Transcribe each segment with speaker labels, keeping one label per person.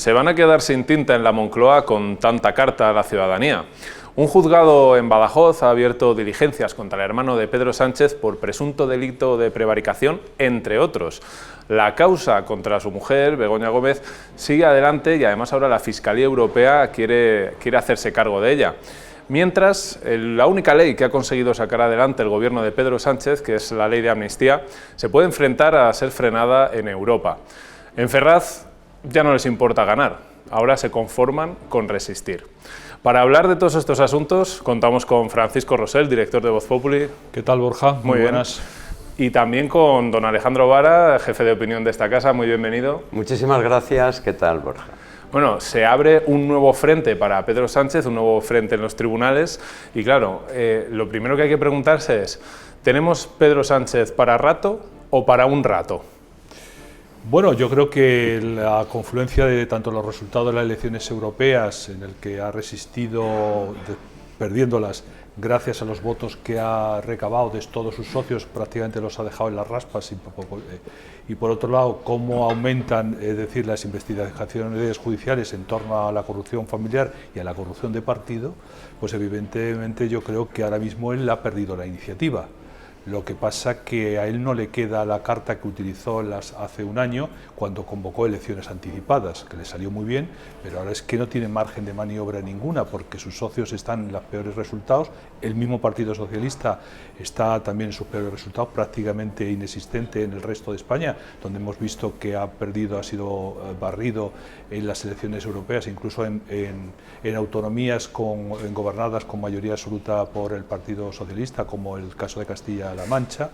Speaker 1: se van a quedar sin tinta en la Moncloa con tanta carta a la ciudadanía. Un juzgado en Badajoz ha abierto diligencias contra el hermano de Pedro Sánchez por presunto delito de prevaricación, entre otros. La causa contra su mujer, Begoña Gómez, sigue adelante y además ahora la Fiscalía Europea quiere hacerse cargo de ella. Mientras, la única ley que ha conseguido sacar adelante el gobierno de Pedro Sánchez, que es la ley de amnistía, se puede enfrentar a ser frenada en Europa. En Ferraz ya no les importa ganar, ahora se conforman con resistir. Para hablar de todos estos asuntos contamos con Francisco Rosell, director de Voz Populi.
Speaker 2: ¿Qué tal, Borja?
Speaker 1: Muy buenas. Y también con don Alejandro Vara, jefe de opinión de esta casa. Muy bienvenido.
Speaker 3: Muchísimas gracias. ¿Qué tal, Borja?
Speaker 1: Bueno, se abre un nuevo frente para Pedro Sánchez, un nuevo frente en los tribunales y claro, lo primero que hay que preguntarse es, ¿tenemos Pedro Sánchez para rato o para un rato?
Speaker 2: Bueno, yo creo que la confluencia de tanto los resultados de las elecciones europeas, en el que ha resistido perdiéndolas gracias a los votos que ha recabado de todos sus socios, prácticamente los ha dejado en las raspas, y por otro lado, cómo aumentan, es decir, las investigaciones judiciales en torno a la corrupción familiar y a la corrupción de partido, pues evidentemente yo creo que ahora mismo él ha perdido la iniciativa. Lo que pasa que a él no le queda la carta que utilizó hace un año cuando convocó elecciones anticipadas, que le salió muy bien, pero ahora es que no tiene margen de maniobra ninguna porque sus socios están en los peores resultados, el mismo Partido Socialista está también en sus peores resultados, prácticamente inexistente en el resto de España, donde hemos visto que ha sido barrido en las elecciones europeas, incluso en autonomías gobernadas con mayoría absoluta por el Partido Socialista, como el caso de Castilla-La Mancha,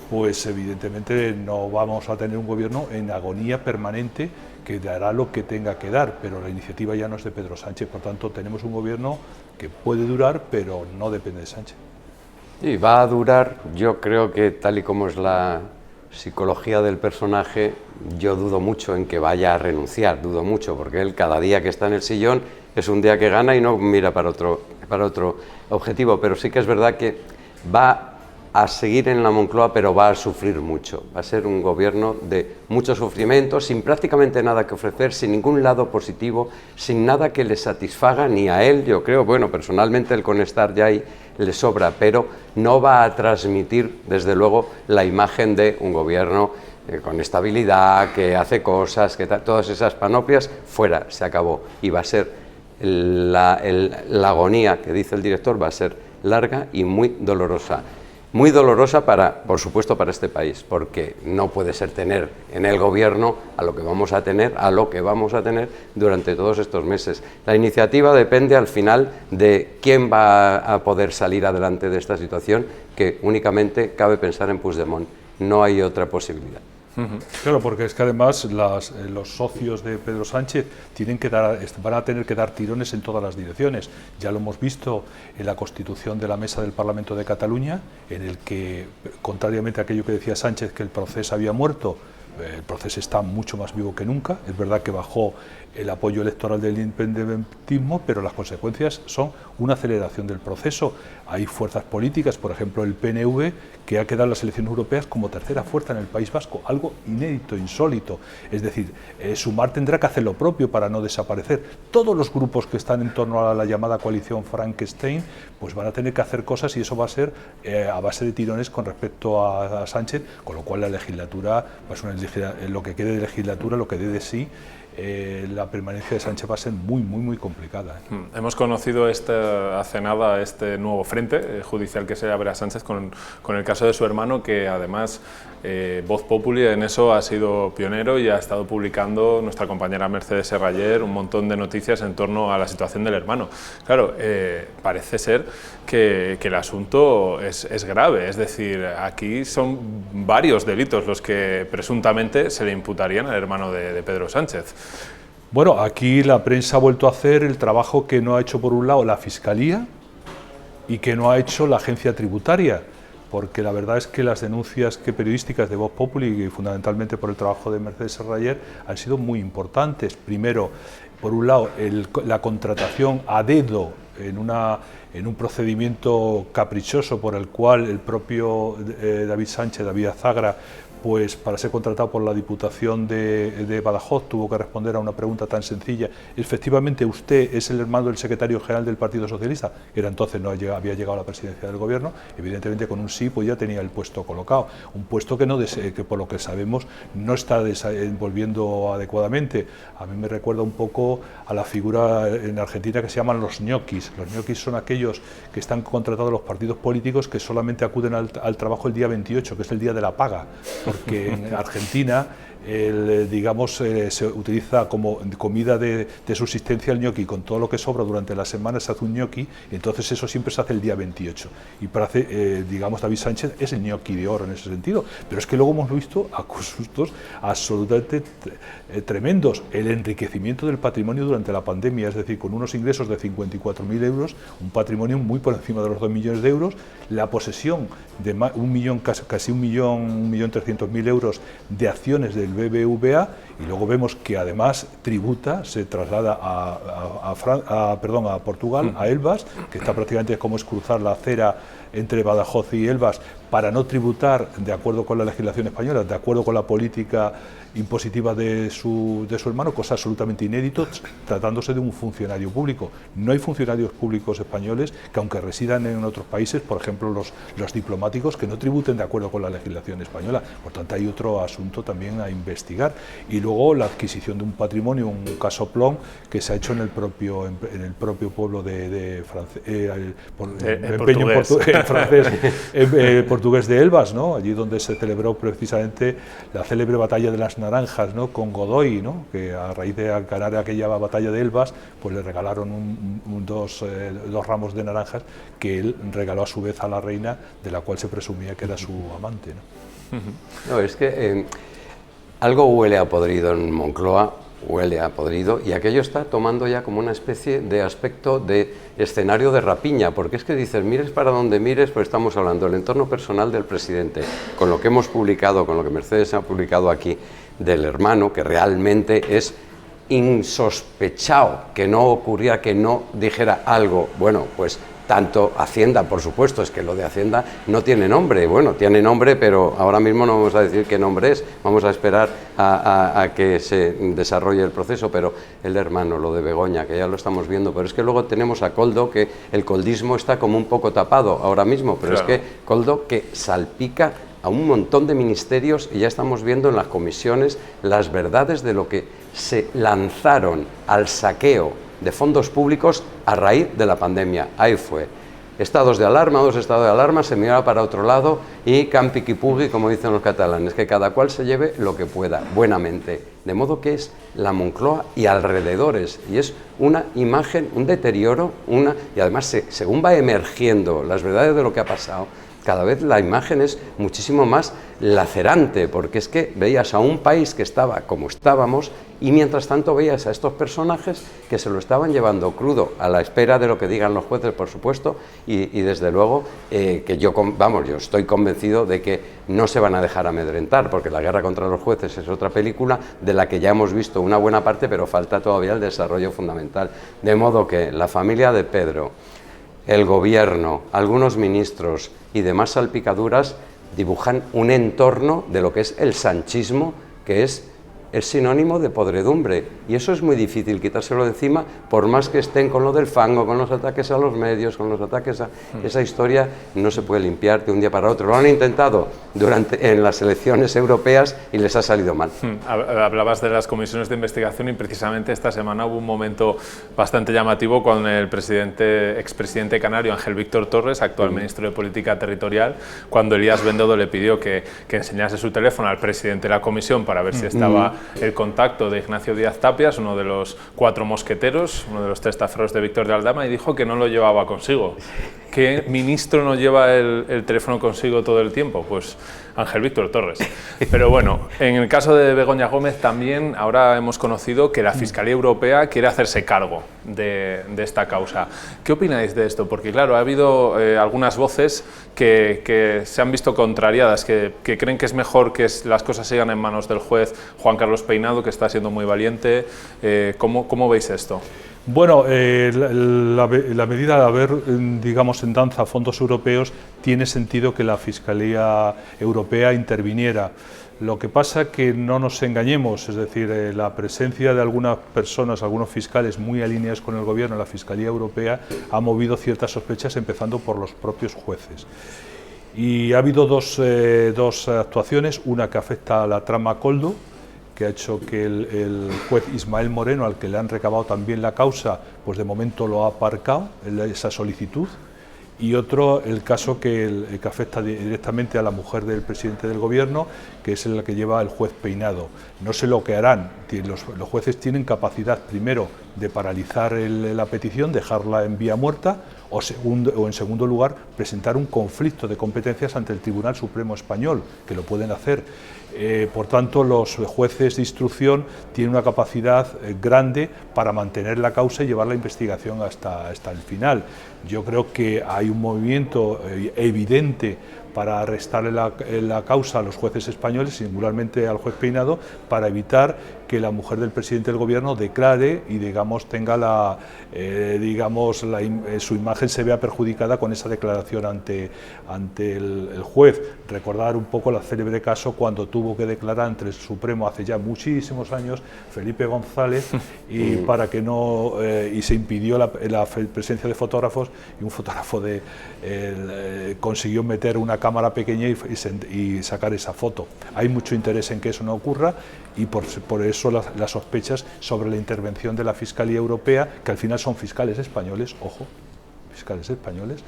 Speaker 2: pues evidentemente no vamos a tener un gobierno en agonía permanente que dará lo que tenga que dar, pero la iniciativa ya no es de Pedro Sánchez, por tanto tenemos un gobierno que puede durar, pero no depende de Sánchez.
Speaker 3: Y va a durar, yo creo que tal y como es la psicología del personaje, yo dudo mucho en que vaya a renunciar, dudo mucho, porque él cada día que está en el sillón es un día que gana y no mira para otro objetivo, pero sí que es verdad que va a seguir en la Moncloa, pero va a sufrir mucho. Va a ser un gobierno de mucho sufrimiento, sin prácticamente nada que ofrecer, sin ningún lado positivo, sin nada que le satisfaga ni a él, yo creo. Bueno, personalmente el con estar ya ahí le sobra, pero no va a transmitir, desde luego, la imagen de un gobierno con estabilidad, que hace cosas, que todas esas panoplias, fuera, se acabó. Y va a ser la agonía que dice el director, va a ser larga y muy dolorosa. Muy dolorosa por supuesto, para este país, porque no puede ser tener en el gobierno a lo que vamos a tener durante todos estos meses. La iniciativa depende al final de quién va a poder salir adelante de esta situación, que únicamente cabe pensar en Puigdemont. No hay otra posibilidad.
Speaker 2: Claro, porque es que además los socios de Pedro Sánchez van a tener que dar tirones en todas las direcciones. Ya lo hemos visto en la constitución de la Mesa del Parlamento de Cataluña, en el que, contrariamente a aquello que decía Sánchez, que el proceso había muerto, el proceso está mucho más vivo que nunca. Es verdad que bajó el apoyo electoral del independentismo, pero las consecuencias son una aceleración del proceso. Hay fuerzas políticas, por ejemplo el PNV, que ha quedado en las elecciones europeas como tercera fuerza en el País Vasco, algo inédito, insólito. Es decir, Sumar tendrá que hacer lo propio para no desaparecer. Todos los grupos que están en torno a la llamada coalición Frankenstein, pues van a tener que hacer cosas y eso va a ser a base de tirones con respecto a Sánchez, con lo cual la legislatura, pues lo que quede de legislatura, lo que dé de sí, la permanencia de Sánchez va a ser muy complicada.
Speaker 1: Hemos conocido hace nada este nuevo frente judicial que se abre a Sánchez con el caso de su hermano, que además Voz Populi en eso ha sido pionero y ha estado publicando nuestra compañera Mercedes Serraller un montón de noticias en torno a la situación del hermano. Claro, parece ser que el asunto es grave, es decir, aquí son varios delitos los que presuntamente se le imputarían al hermano de Pedro Sánchez.
Speaker 2: Bueno, aquí la prensa ha vuelto a hacer el trabajo que no ha hecho por un lado la Fiscalía y que no ha hecho la Agencia Tributaria, porque la verdad es que las denuncias periodísticas de Voz Populi, y fundamentalmente por el trabajo de Mercedes Serraller, han sido muy importantes. Primero, por un lado, la contratación a dedo en en un procedimiento caprichoso por el cual el propio David Azagra, pues para ser contratado por la Diputación de Badajoz, tuvo que responder a una pregunta tan sencilla: efectivamente usted es el hermano del secretario general del Partido Socialista, que era entonces no había llegado a la presidencia del gobierno. Evidentemente con un sí pues ya tenía el puesto colocado, un puesto que por lo que sabemos no está desenvolviendo adecuadamente. A mí me recuerda un poco a la figura en Argentina que se llaman los ñoquis. Los ñoquis son aquellos que están contratados a los partidos políticos que solamente acuden al trabajo el día 28, que es el día de la paga, porque en Argentina se utiliza como comida de subsistencia el ñoqui. Con todo lo que sobra durante la semana se hace un ñoqui, y entonces eso siempre se hace el día 28. Y David Sánchez es el ñoqui de oro en ese sentido. Pero es que luego hemos visto asuntos absolutamente tremendos. El enriquecimiento del patrimonio durante la pandemia, es decir, con unos ingresos de 54.000 euros, un patrimonio muy por encima de los 2 millones de euros, la posesión de casi 1.300.000 euros de acciones del BBVA, y luego vemos que además tributa, se traslada a Portugal, a Elvas, que está prácticamente como es cruzar la acera entre Badajoz y Elvas, para no tributar de acuerdo con la legislación española, de acuerdo con la política impositiva de su hermano, cosa absolutamente inédito, tratándose de un funcionario público. No hay funcionarios públicos españoles que, aunque residan en otros países, por ejemplo los diplomáticos, que no tributen de acuerdo con la legislación española. Por tanto, hay otro asunto también a investigar. Y luego la adquisición de un patrimonio, un casoplón que se ha hecho en el propio pueblo portugués de Elvas, ¿no? Allí donde se celebró precisamente la célebre batalla de las naranjas, ¿no? Con Godoy, ¿no? Que a raíz de ganar aquella batalla de Elvas, pues le regalaron dos ramos de naranjas que él regaló a su vez a la reina, de la cual se presumía que era su amante, ¿no?
Speaker 3: No, es que algo huele a podrido en Moncloa, huele a podrido, y aquello está tomando ya como una especie de aspecto de escenario de rapiña, porque es que dices, mires para donde mires, pues estamos hablando del entorno personal del presidente, con lo que hemos publicado, con lo que Mercedes ha publicado aquí, del hermano, que realmente es insospechado que no ocurría, que no dijera algo. Bueno, pues tanto Hacienda, por supuesto, es que lo de Hacienda no tiene nombre. Bueno, tiene nombre, pero ahora mismo no vamos a decir qué nombre es, vamos a esperar a que se desarrolle el proceso. Pero el hermano, lo de Begoña, que ya lo estamos viendo, pero es que luego tenemos a Koldo, que el coldismo está como un poco tapado ahora mismo, pero claro, es que Koldo, que salpica a un montón de ministerios, y ya estamos viendo en las comisiones las verdades de lo que se lanzaron al saqueo de fondos públicos a raíz de la pandemia. Ahí fue. Estados de alarma, 2 estados de alarma, se miraba para otro lado y campi qui pugui, como dicen los catalanes, que cada cual se lleve lo que pueda, buenamente. De modo que es la Moncloa y alrededores, y es una imagen, un deterioro, y además según va emergiendo las verdades de lo que ha pasado, cada vez la imagen es muchísimo más lacerante, porque es que veías a un país que estaba como estábamos, y mientras tanto veías a estos personajes que se lo estaban llevando crudo, a la espera de lo que digan los jueces, por supuesto, y desde luego que yo estoy convencido de que no se van a dejar amedrentar, porque La guerra contra los jueces es otra película de la que ya hemos visto una buena parte, pero falta todavía el desarrollo fundamental. De modo que la familia de Pedro, el gobierno, algunos ministros y demás salpicaduras dibujan un entorno de lo que es el sanchismo, que es sinónimo de podredumbre, y eso es muy difícil quitárselo de encima, por más que estén con lo del fango, con los ataques a los medios, con los ataques a esa historia, no se puede limpiar de un día para otro. Lo han intentado en las elecciones europeas y les ha salido mal.
Speaker 1: Hablabas de las comisiones de investigación, y precisamente esta semana hubo un momento bastante llamativo con el expresidente canario Ángel Víctor Torres, actual ministro de Política Territorial, cuando Elías Bendodo le pidió que enseñase su teléfono al presidente de la comisión para ver si estaba el contacto de Ignacio Díaz Tapias, uno de los 4 mosqueteros, uno de los testaferros de Víctor de Aldama, y dijo que no lo llevaba consigo. ¿Qué ministro no lleva el teléfono consigo todo el tiempo? Pues Ángel Víctor Torres. Pero bueno, en el caso de Begoña Gómez también ahora hemos conocido que la Fiscalía Europea quiere hacerse cargo de esta causa. ¿Qué opináis de esto? Porque claro, ha habido algunas voces que se han visto contrariadas, que creen que es mejor que las cosas sigan en manos del juez Juan Carlos Peinado, que está siendo muy valiente. ¿Cómo veis esto?
Speaker 2: Bueno, la medida de haber, digamos, en danza fondos europeos, tiene sentido que la Fiscalía Europea interviniera. Lo que pasa que no nos engañemos, es decir, la presencia de algunas personas, algunos fiscales muy alineados con el gobierno en la Fiscalía Europea ha movido ciertas sospechas, empezando por los propios jueces. Y ha habido dos actuaciones, una que afecta a la trama Koldo, que ha hecho que el juez Ismael Moreno, al que le han recabado también la causa, pues de momento lo ha aparcado, esa solicitud, y otro, el caso que afecta directamente a la mujer del presidente del gobierno, que es el que lleva el juez Peinado. No sé lo que harán, los jueces tienen capacidad primero de paralizar la petición, dejarla en vía muerta, o en segundo lugar presentar un conflicto de competencias ante el Tribunal Supremo Español, que lo pueden hacer. Por tanto, los jueces de instrucción tienen una capacidad grande para mantener la causa y llevar la investigación hasta el final. Yo creo que hay un movimiento evidente para arrestarle la causa a los jueces españoles, singularmente al juez Peinado, para evitar que la mujer del presidente del gobierno declare y, digamos, tenga su imagen se vea perjudicada con esa declaración ante el juez. Recordar un poco el célebre caso cuando tuvo que declarar ante el Supremo hace ya muchísimos años Felipe González y para que no y se impidió la presencia de fotógrafos, y un fotógrafo consiguió meter una cámara pequeña y sacar esa foto. Hay mucho interés en que eso no ocurra, y por eso las sospechas sobre la intervención de la Fiscalía Europea, que al final son fiscales españoles, ojo, fiscales españoles.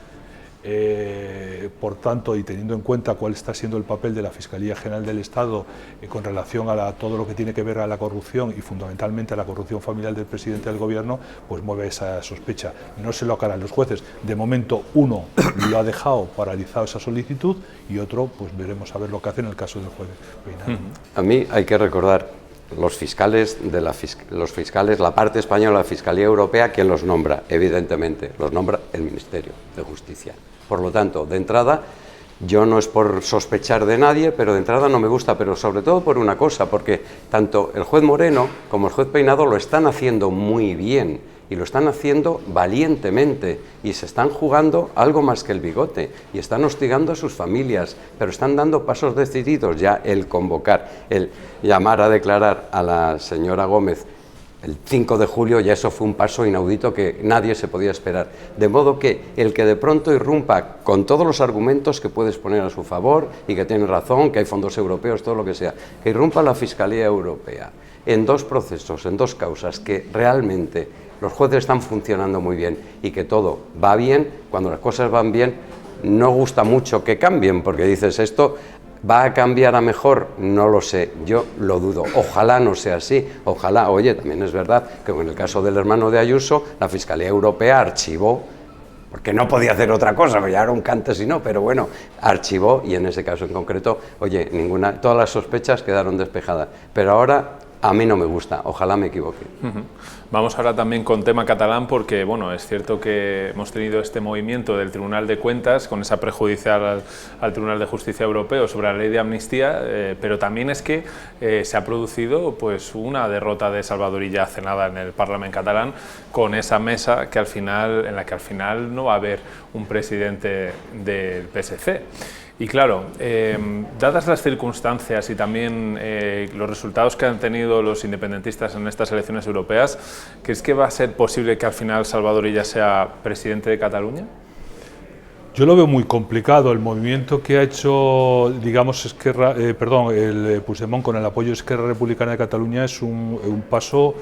Speaker 2: Por tanto, y teniendo en cuenta cuál está siendo el papel de la Fiscalía General del Estado con relación a todo lo que tiene que ver a la corrupción y fundamentalmente a la corrupción familiar del presidente del gobierno, pues mueve esa sospecha. No se lo acaran los jueces. De momento, uno lo ha dejado paralizado esa solicitud y otro, pues veremos a ver lo que hace en el caso del juez Peinado.
Speaker 3: A mí hay que recordar los fiscales, la parte española, la Fiscalía Europea, ¿quién los nombra? Evidentemente, los nombra el Ministerio de Justicia. Por lo tanto, de entrada, yo no es por sospechar de nadie, pero de entrada no me gusta, pero sobre todo por una cosa, porque tanto el juez Moreno como el juez Peinado lo están haciendo muy bien y lo están haciendo valientemente y se están jugando algo más que el bigote y están hostigando a sus familias, pero están dando pasos decididos. Ya el convocar, el llamar a declarar a la señora Gómez el 5 de julio, ya eso fue un paso inaudito que nadie se podía esperar. De modo que el que de pronto irrumpa con todos los argumentos que puedes poner a su favor y que tiene razón, que hay fondos europeos, todo lo que sea, que irrumpa la Fiscalía Europea en dos procesos, en dos causas que realmente los jueces están funcionando muy bien y que todo va bien, cuando las cosas van bien, no gusta mucho que cambien, porque dices, esto ¿va a cambiar a mejor? No lo sé, yo lo dudo. Ojalá no sea así, ojalá. Oye, también es verdad que en el caso del hermano de Ayuso, la Fiscalía Europea archivó, porque no podía hacer otra cosa, ya era un cante si no, pero bueno, archivó, y en ese caso en concreto, oye, todas las sospechas quedaron despejadas. Pero ahora a mí no me gusta, ojalá me equivoque.
Speaker 1: Vamos ahora también con tema catalán, porque bueno, es cierto que hemos tenido este movimiento del Tribunal de Cuentas con esa prejudicial al Tribunal de Justicia Europeo sobre la ley de amnistía, pero también es que se ha producido pues una derrota de Salvador Illa Cenada en el Parlamento catalán con esa mesa en la que al final no va a haber un presidente del PSC. Y claro, dadas las circunstancias y también los resultados que han tenido los independentistas en estas elecciones europeas, ¿crees que va a ser posible que al final Salvador Illa sea presidente de Cataluña?
Speaker 2: Yo lo veo muy complicado. El movimiento que ha hecho, digamos, el Puigdemont con el apoyo de Esquerra Republicana de Cataluña es un paso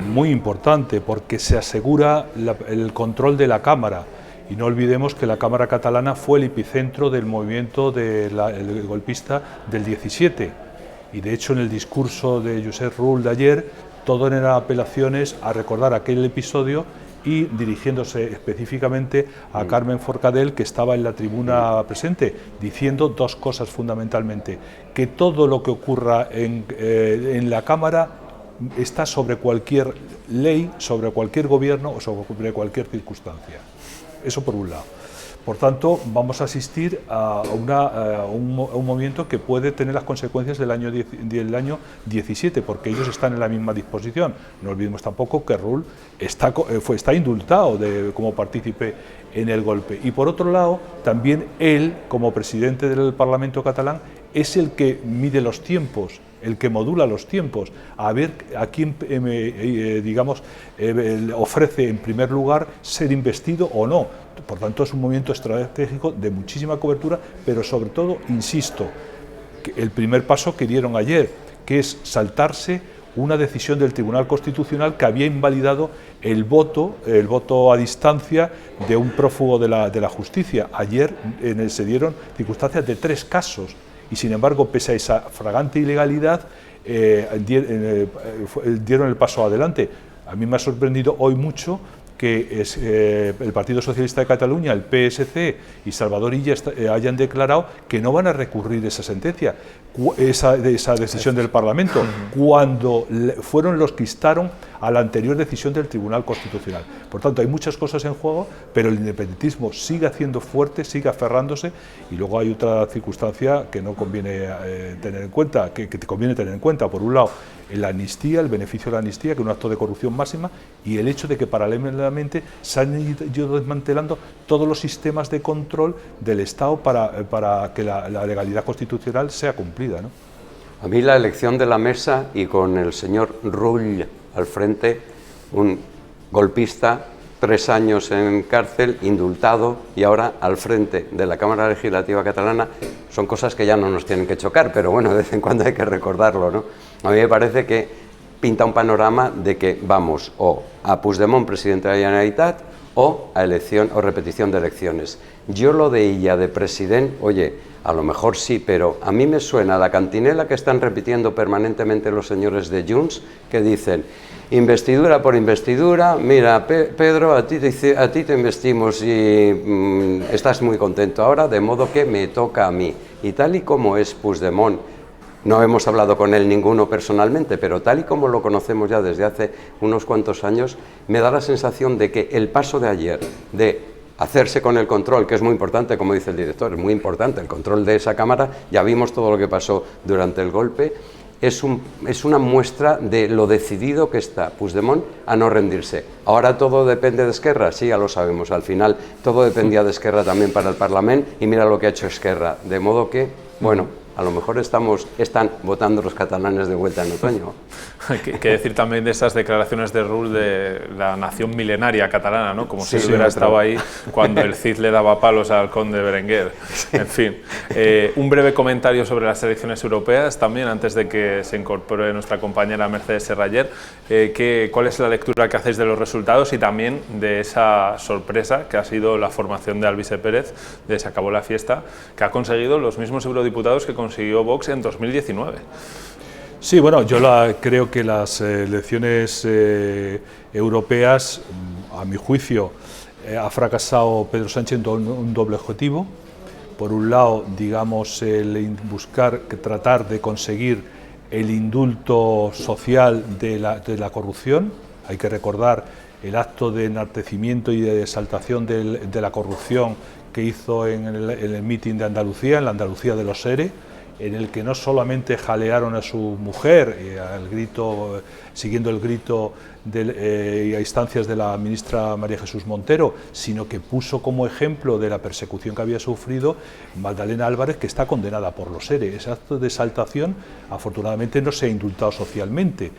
Speaker 2: muy importante, porque se asegura el control de la Cámara. Y no olvidemos que la Cámara catalana fue el epicentro del movimiento el golpista del 17. Y de hecho en el discurso de Josep Rull de ayer, todo eran apelaciones a recordar aquel episodio y dirigiéndose específicamente a Carmen Forcadell, que estaba en la tribuna presente, diciendo dos cosas fundamentalmente: que todo lo que ocurra en la Cámara está sobre cualquier ley, sobre cualquier gobierno o sobre cualquier circunstancia. Eso por un lado. Por tanto, vamos a asistir a un movimiento que puede tener las consecuencias del año 17, porque ellos están en la misma disposición. No olvidemos tampoco que Rull está indultado como partícipe en el golpe. Y por otro lado, también él, como presidente del Parlamento catalán, es el que mide los tiempos, el que modula los tiempos, a ver a quién, ofrece en primer lugar ser investido o no. Por tanto, es un movimiento estratégico de muchísima cobertura, pero sobre todo, insisto, que el primer paso que dieron ayer, que es saltarse una decisión del Tribunal Constitucional que había invalidado el voto a distancia de un prófugo de la justicia. Ayer se dieron circunstancias de 3 casos y, sin embargo, pese a esa flagrante ilegalidad, dieron el paso adelante. A mí me ha sorprendido hoy mucho que el Partido Socialista de Cataluña, el PSC y Salvador Illa hayan declarado que no van a recurrir esa sentencia, esa decisión del Parlamento, cuando fueron los que instaron a la anterior decisión del Tribunal Constitucional. Por tanto, hay muchas cosas en juego, pero el independentismo sigue haciendo fuerte, sigue aferrándose, y luego hay otra circunstancia que no conviene tener en cuenta, que te conviene tener en cuenta. Por un lado, la amnistía, el beneficio de la amnistía, que es un acto de corrupción máxima, y el hecho de que paralelamente se han ido desmantelando todos los sistemas de control del Estado para que la legalidad constitucional sea cumplida, ¿no?
Speaker 3: A mí la elección de la mesa, y con el señor Rull al frente, un golpista, 3 años en cárcel, indultado, y ahora al frente de la Cámara Legislativa catalana, son cosas que ya no nos tienen que chocar, pero bueno, de vez en cuando hay que recordarlo, ¿no? A mí me parece que pinta un panorama de que vamos o a Puigdemont, presidente de la Generalitat, o a elección o repetición de elecciones. Yo lo de Illa de presidente, oye, a lo mejor sí, pero a mí me suena la cantinela que están repitiendo permanentemente los señores de Junts, que dicen: investidura por investidura, mira, Pedro, a ti te investimos y estás muy contento ahora, de modo que me toca a mí. Y tal y como es Puigdemont, no hemos hablado con él ninguno personalmente, pero tal y como lo conocemos ya desde hace unos cuantos años, me da la sensación de que el paso de ayer, de hacerse con el control, que es muy importante, como dice el director, es muy importante el control de esa Cámara, ya vimos todo lo que pasó durante el golpe, es una muestra de lo decidido que está Puigdemont a no rendirse. Ahora todo depende de Esquerra, sí, ya lo sabemos, al final todo dependía de Esquerra también para el Parlamento, y mira lo que ha hecho Esquerra, de modo que, bueno, a lo mejor están votando los catalanes de vuelta en otoño.
Speaker 1: Hay que decir también de esas declaraciones de Rull de la nación milenaria catalana, ¿no? Como si hubiera estado ahí cuando el Cid le daba palos al conde Berenguer. En fin, un breve comentario sobre las elecciones europeas también, antes de que se incorpore nuestra compañera Mercedes Serraller. ¿Cuál es la lectura que hacéis de los resultados y también de esa sorpresa que ha sido la formación de Alvise Pérez, de Se acabó la fiesta, que ha conseguido los mismos eurodiputados que consiguió Vox en 2019?
Speaker 2: Sí, bueno, yo creo que las elecciones europeas, a mi juicio, ha fracasado Pedro Sánchez en un doble objetivo. Por un lado, digamos, el tratar de conseguir el indulto social de la corrupción. Hay que recordar el acto de enaltecimiento y de exaltación de la corrupción que hizo en el mitin de Andalucía, en la Andalucía de los ERE, en el que no solamente jalearon a su mujer, siguiendo el grito y a instancias de la ministra María Jesús Montero, sino que puso como ejemplo de la persecución que había sufrido Magdalena Álvarez, que está condenada por los ERE. Ese acto de exaltación, afortunadamente, no se ha indultado socialmente.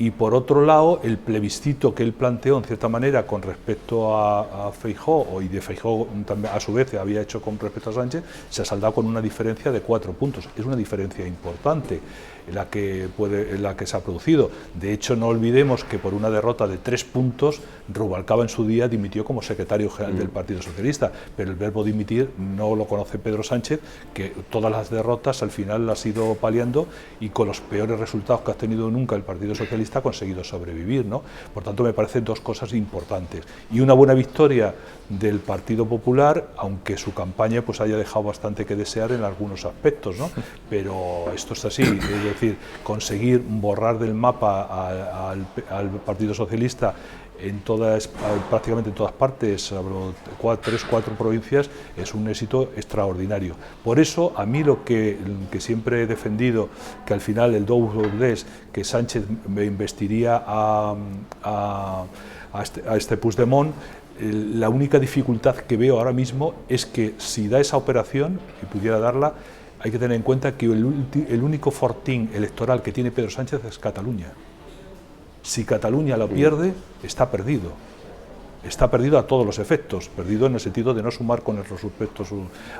Speaker 2: Y por otro lado, el plebiscito que él planteó, en cierta manera, con respecto a Feijóo, y de Feijóo también, a su vez, había hecho con respecto a Sánchez, se ha saldado con una diferencia de 4 puntos. Es una diferencia importante la que se ha producido. De hecho, no olvidemos que por una derrota de 3 puntos, Rubalcaba en su día dimitió como secretario general del Partido Socialista, pero el verbo dimitir no lo conoce Pedro Sánchez, que todas las derrotas al final las ha ido paliando, y con los peores resultados que ha tenido nunca el Partido Socialista ha conseguido sobrevivir, ¿no? Por tanto, me parecen 2 cosas importantes. Y una buena victoria del Partido Popular, aunque su campaña pues haya dejado bastante que desear en algunos aspectos, ¿no? Pero esto es así, es decir, conseguir borrar del mapa al Partido Socialista prácticamente en todas partes, hablo 3 o 4 provincias, es un éxito extraordinario. Por eso, a mí lo que siempre he defendido, que al final el doble que Sánchez me investiría a este Puigdemont, la única dificultad que veo ahora mismo es que si da esa operación, y pudiera darla, hay que tener en cuenta que el único fortín electoral que tiene Pedro Sánchez es Cataluña. Si Cataluña la pierde, está perdido. Está perdido a todos los efectos, perdido en el sentido de no sumar con respecto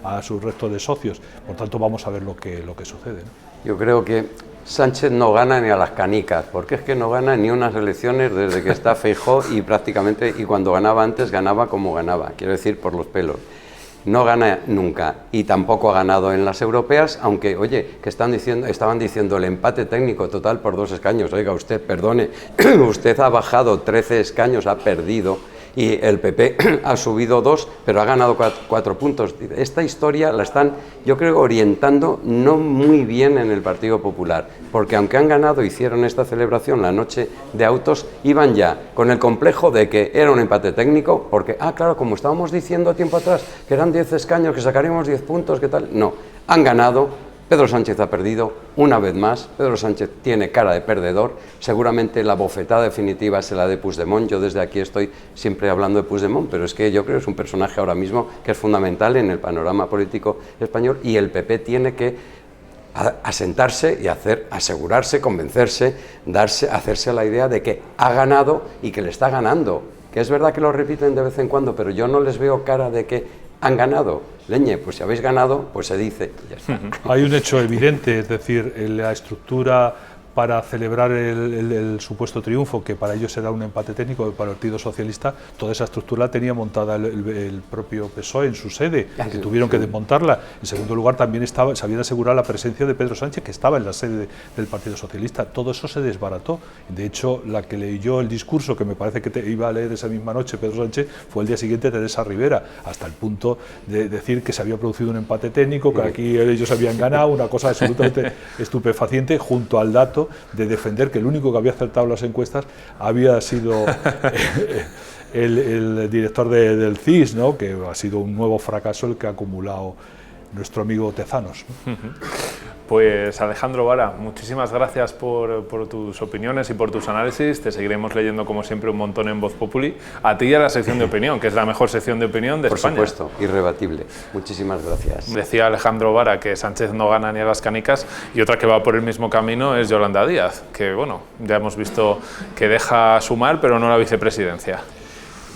Speaker 2: a su resto de socios. Por tanto, vamos a ver lo que sucede, ¿no?
Speaker 3: Yo creo que Sánchez no gana ni a las canicas, porque es que no gana ni unas elecciones desde que está Feijóo y prácticamente, y cuando ganaba antes, ganaba como ganaba, quiero decir, por los pelos. No gana nunca y tampoco ha ganado en las europeas, aunque, oye, que estaban diciendo el empate técnico total por 2 escaños. Oiga, usted, perdone, usted ha bajado 13 escaños, ha perdido, y el PP ha subido 2, pero ha ganado 4 puntos. Esta historia la están, yo creo, orientando no muy bien en el Partido Popular, porque aunque han ganado, hicieron esta celebración la noche de autos, iban ya con el complejo de que era un empate técnico, porque, claro, como estábamos diciendo tiempo atrás, que eran 10 escaños, que sacaríamos 10 puntos, ¿qué tal? No, han ganado. Pedro Sánchez ha perdido una vez más. Pedro Sánchez tiene cara de perdedor. Seguramente la bofetada definitiva es la de Puigdemont. Yo desde aquí estoy siempre hablando de Puigdemont, pero es que yo creo que es un personaje ahora mismo que es fundamental en el panorama político español, y el PP tiene que asentarse y asegurarse, convencerse, hacerse a la idea de que ha ganado y que le está ganando. Que es verdad que lo repiten de vez en cuando, pero yo no les veo cara de que han ganado. Leñe, pues si habéis ganado, pues se dice, ya está.
Speaker 2: Hay un hecho evidente, es decir, la estructura para celebrar el supuesto triunfo, que para ellos será un empate técnico del Partido Socialista, toda esa estructura la tenía montada el propio PSOE en su sede, que tuvieron que desmontarla. En segundo lugar, también se habían asegurado la presencia de Pedro Sánchez, que estaba en la sede del Partido Socialista. Todo eso se desbarató. De hecho, la que leyó el discurso, que me parece que iba a leer esa misma noche Pedro Sánchez, fue el día siguiente Teresa Rivera, hasta el punto de decir que se había producido un empate técnico, que aquí ellos habían ganado, una cosa absolutamente estupefaciente, junto al dato de defender que el único que había acertado las encuestas había sido el director del CIS, ¿no? Que ha sido un nuevo fracaso el que ha acumulado nuestro amigo Tezanos.
Speaker 1: Pues Alejandro Vara, muchísimas gracias por tus opiniones y por tus análisis. Te seguiremos leyendo como siempre un montón en Voz Populi. A ti y a la sección de opinión, que es la mejor sección de opinión de España.
Speaker 3: Por supuesto, irrebatible. Muchísimas gracias.
Speaker 1: Decía Alejandro Vara que Sánchez no gana ni a las canicas, y otra que va por el mismo camino es Yolanda Díaz, que bueno, ya hemos visto que deja sumar pero no la vicepresidencia.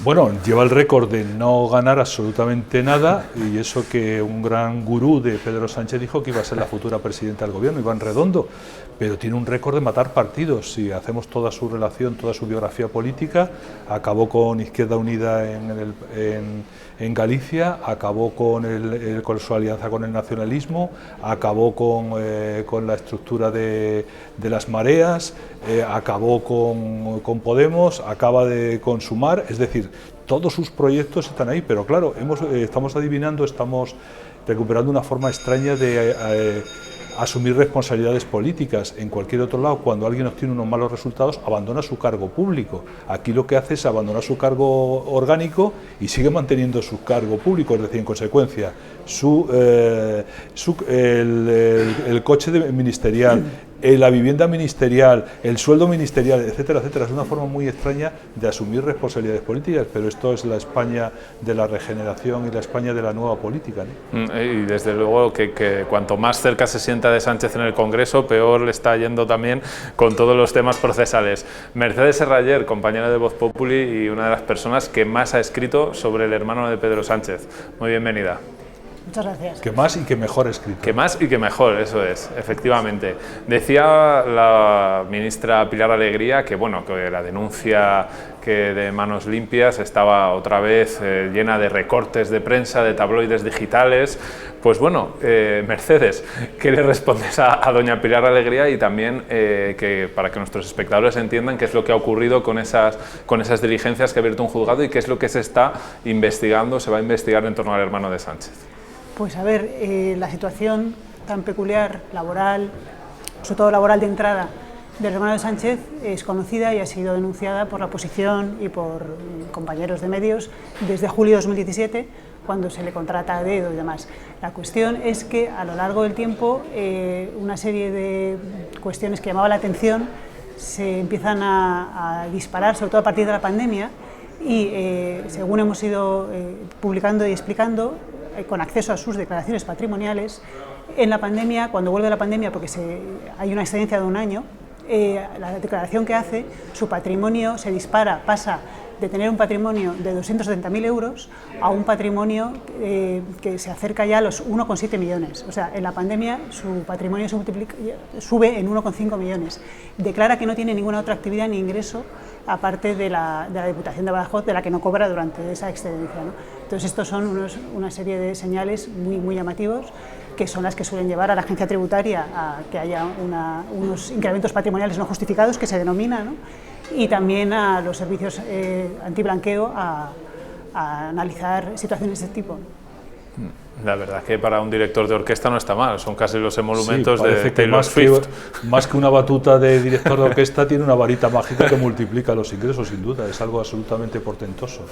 Speaker 2: Bueno, lleva el récord de no ganar absolutamente nada, y eso que un gran gurú de Pedro Sánchez dijo que iba a ser la futura presidenta del gobierno, Iván Redondo, pero tiene un récord de matar partidos. Si hacemos toda su relación, toda su biografía política, acabó con Izquierda Unida en Galicia, acabó con su alianza con el nacionalismo, acabó con la estructura de las mareas, acabó con Podemos, acaba de consumar, es decir, todos sus proyectos están ahí, pero claro, estamos adivinando, estamos recuperando una forma extraña de asumir responsabilidades políticas. En cualquier otro lado, cuando alguien obtiene unos malos resultados, abandona su cargo público. Aquí lo que hace es abandonar su cargo orgánico y sigue manteniendo su cargo público, es decir, en consecuencia, el coche ministerial, la vivienda ministerial, el sueldo ministerial, etcétera, etcétera. Es una forma muy extraña de asumir responsabilidades políticas, pero esto es la España de la regeneración y la España de la nueva política, ¿no?
Speaker 1: Y desde luego que cuanto más cerca se sienta de Sánchez en el Congreso, peor le está yendo también con todos los temas procesales. Mercedes Serraller, compañera de Voz Populi y una de las personas que más ha escrito sobre el hermano de Pedro Sánchez. Muy bienvenida.
Speaker 4: Muchas gracias.
Speaker 2: Que más y que mejor escrito.
Speaker 1: Que más y que mejor, eso es, efectivamente. Decía la ministra Pilar Alegría que, bueno, que la denuncia que de Manos Limpias estaba otra vez llena de recortes de prensa, de tabloides digitales. Pues bueno, Mercedes, ¿qué le respondes a doña Pilar Alegría? Y también para que nuestros espectadores entiendan qué es lo que ha ocurrido con esas diligencias que ha abierto un juzgado y qué es lo que se está investigando, se va a investigar en torno al hermano de Sánchez.
Speaker 4: Pues a ver, la situación tan peculiar, laboral, sobre todo laboral de entrada, del hermano de Sánchez es conocida y ha sido denunciada por la oposición y por compañeros de medios desde julio de 2017, cuando se le contrata a dedo y demás. La cuestión es que a lo largo del tiempo una serie de cuestiones que llamaban la atención se empiezan a disparar, sobre todo a partir de la pandemia, y según hemos ido publicando y explicando, con acceso a sus declaraciones patrimoniales, en la pandemia, cuando vuelve la pandemia, porque hay una excedencia de un año, la declaración que hace, su patrimonio se dispara, pasa de tener un patrimonio de 270.000 euros a un patrimonio que se acerca ya a los 1,7 millones. O sea, en la pandemia su patrimonio sube en 1,5 millones. Declara que no tiene ninguna otra actividad ni ingreso aparte de la Diputación de Badajoz, de la que no cobra durante esa excedencia, ¿no? Entonces, estos son una serie de señales muy llamativos, que son las que suelen llevar a la agencia tributaria a que haya unos incrementos patrimoniales no justificados, que se denomina, ¿no? Y también a los servicios antiblanqueo a analizar situaciones de este tipo.
Speaker 1: La verdad que para un director de orquesta no está mal, son casi los emolumentos
Speaker 2: sí,
Speaker 1: de Taylor Swift.
Speaker 2: Más que una batuta de director de orquesta, tiene una varita mágica que multiplica los ingresos, sin duda, es algo absolutamente portentoso.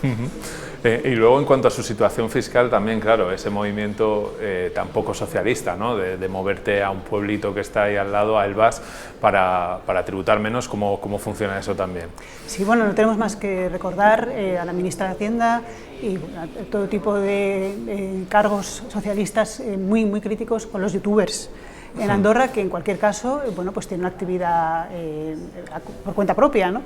Speaker 1: Y luego, en cuanto a su situación fiscal, también, claro, ese movimiento tampoco socialista, ¿no? De moverte a un pueblito que está ahí al lado, a Elbas, para tributar menos. ¿Cómo funciona eso también?
Speaker 4: Sí, bueno, no tenemos más que recordar a la ministra de Hacienda y a todo tipo de cargos socialistas muy críticos con los youtubers en Andorra, que en cualquier caso, bueno, pues tienen una actividad por cuenta propia, ¿no?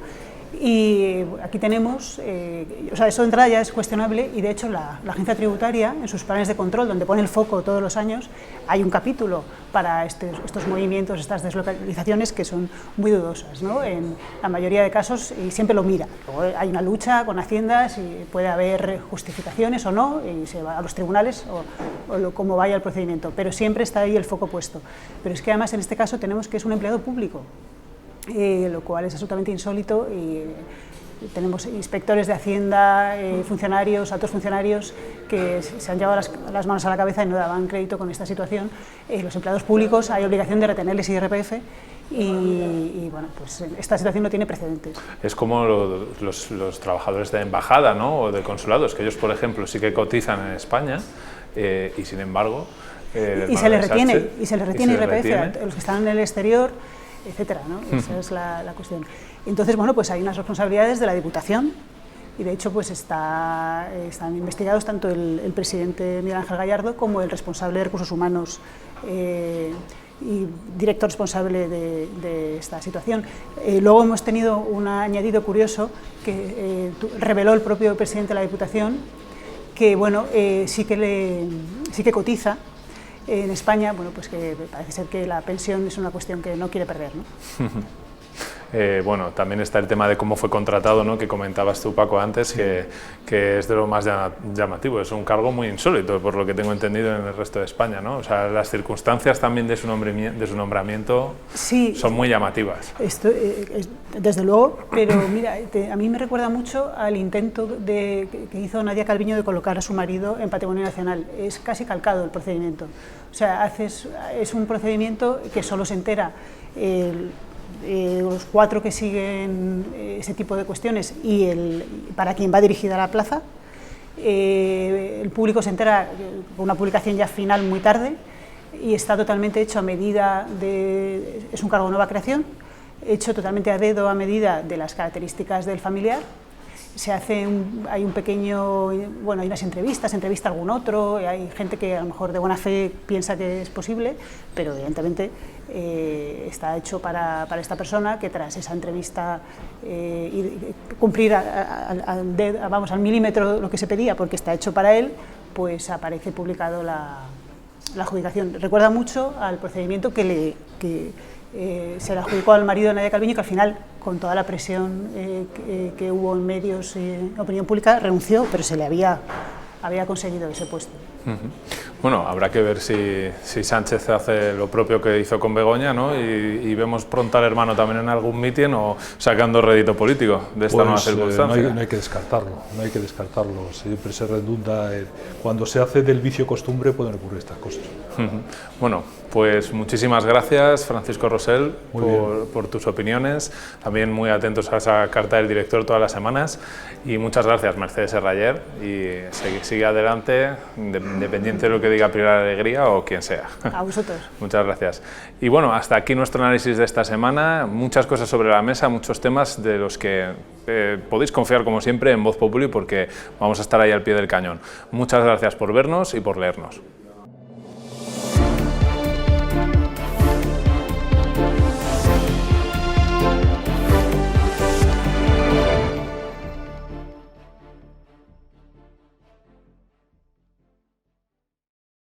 Speaker 4: Y aquí tenemos, o sea, eso de entrada ya es cuestionable, y de hecho la agencia tributaria, en sus planes de control, donde pone el foco todos los años, hay un capítulo para estos movimientos, estas deslocalizaciones que son muy dudosas, ¿no? En la mayoría de casos, y siempre lo mira. Luego hay una lucha con Haciendas y puede haber justificaciones o no, y se va a los tribunales o cómo vaya el procedimiento, pero siempre está ahí el foco puesto. Pero es que además en este caso tenemos que es un empleado público, lo cual es absolutamente insólito, y tenemos inspectores de Hacienda, funcionarios, altos funcionarios que se han llevado las manos a la cabeza y no daban crédito con esta situación. Los empleados públicos hay obligación de retenerles IRPF y bueno, pues esta situación no tiene precedentes.
Speaker 1: Es como los trabajadores de embajada, ¿no? O de consulados, que ellos, por ejemplo, sí que cotizan en España y sin embargo...
Speaker 4: y se les retiene IRPF a los que están en el exterior, etcétera, ¿no? Esa es la cuestión. Entonces, bueno, pues hay unas responsabilidades de la Diputación, y de hecho pues están investigados tanto el presidente Miguel Ángel Gallardo como el responsable de Recursos Humanos y director responsable de esta situación. Luego hemos tenido un añadido curioso que reveló el propio presidente de la Diputación, que bueno, sí que cotiza en España, bueno, pues que parece ser que la pensión es una cuestión que no quiere perder, ¿no?
Speaker 1: Bueno, también está el tema de cómo fue contratado, ¿no? Que comentabas tú, Paco, antes, sí. que es de lo más llamativo, es un cargo muy insólito, por lo que tengo entendido, en el resto de España, ¿no? O sea, las circunstancias también de su nombramiento sí, son muy llamativas.
Speaker 4: Desde luego, pero mira, a mí me recuerda mucho al intento que hizo Nadia Calviño de colocar a su marido en Patrimonio Nacional. Es casi calcado el procedimiento. O sea, es un procedimiento que solo se entera los 4 que siguen ese tipo de cuestiones y para quien va dirigida la plaza. El público se entera con una publicación ya final muy tarde, y está totalmente hecho a medida es un cargo de nueva creación, hecho totalmente a dedo, a medida de las características del familiar. Hay un pequeño, bueno, hay unas entrevistas, entrevista a algún otro, hay gente que a lo mejor de buena fe piensa que es posible, pero evidentemente está hecho para esta persona, que tras esa entrevista y cumplir al milímetro lo que se pedía, porque está hecho para él, pues aparece publicado la adjudicación. Recuerda mucho al procedimiento que se le adjudicó al marido de Nadia Calviño, que al final, con toda la presión que hubo en medios y en opinión pública, renunció, pero se le había conseguido ese puesto.
Speaker 1: Bueno, habrá que ver si Sánchez hace lo propio que hizo con Begoña, ¿no? Y vemos pronto al hermano también en algún mitin o sacando rédito político de esta nueva circunstancia.
Speaker 2: No hay que descartarlo, no hay que descartarlo. Siempre se redunda. Cuando se hace del vicio costumbre pueden ocurrir estas cosas.
Speaker 1: Bueno, pues muchísimas gracias, Francisco Rosell, por tus opiniones. También muy atentos a esa carta del director todas las semanas. Y muchas gracias, Mercedes Serraller. Y sigue adelante, independiente de lo que diga Pilar Alegría o quien sea.
Speaker 4: A vosotros.
Speaker 1: Muchas gracias. Y bueno, hasta aquí nuestro análisis de esta semana. Muchas cosas sobre la mesa, muchos temas de los que podéis confiar, como siempre, en Voz Populi, porque vamos a estar ahí al pie del cañón. Muchas gracias por vernos y por leernos.